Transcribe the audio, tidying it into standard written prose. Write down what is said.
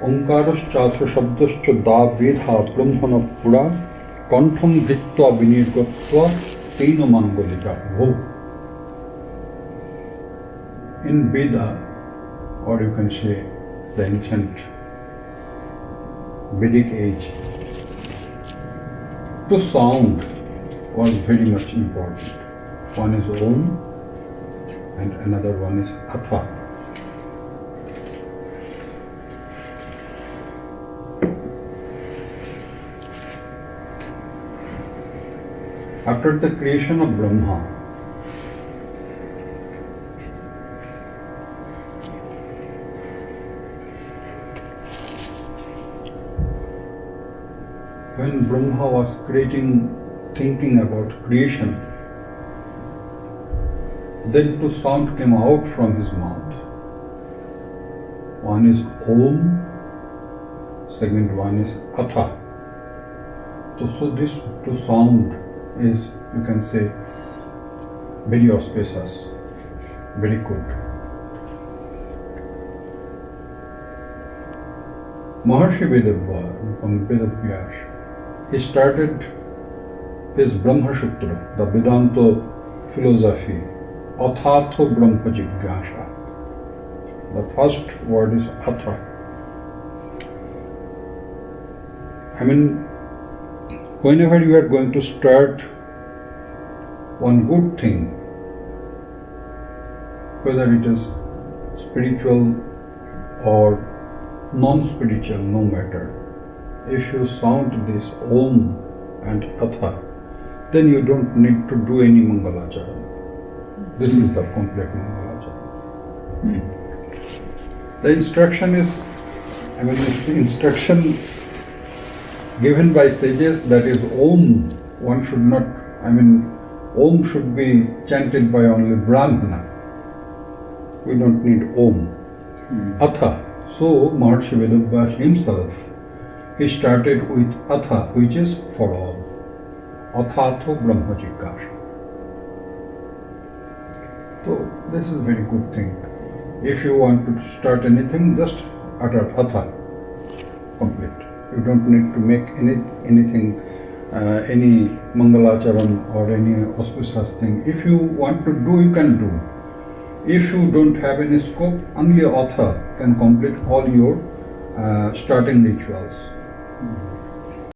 Omkarascha shabdascha da vedha brahmana pura kantham dhitva vinirgatva tena mangolika bho. In Veda, or you can say the ancient Vedic age, to sound was very much important. One is Om and another one is Atha. After the creation of Brahma, when Brahma was thinking about creation, then two sounds came out from his mouth. One is Om, second one is Atha. So this two sound is, you can say, very auspicious, very good. Maharshi Vedavyas, he started his Brahma Sutra, the Vedanta philosophy, Athatho Brahma Jigyasa. The first word is Atha. I mean, whenever you are going to start one good thing, whether it is spiritual or non-spiritual, no matter, if you sound this Om and Atha, then you don't need to do any Mangalacharan. This is the complete Mangalacharan. The instruction is, the instruction given by sages, that is Om, one should not, Om should be chanted by only Brahmana. We don't need Om. Atha. So Maharshi Vedavyas himself, he started with Atha, which is for all. Athatho Brahma Jigyasa. So this is a very good thing. If you want to start anything, just utter Atha, complete. You don't need to make anything, any Mangalacharan or any auspicious thing. If you want to do, you can do. If you don't have any scope, only Atha can complete all your starting rituals.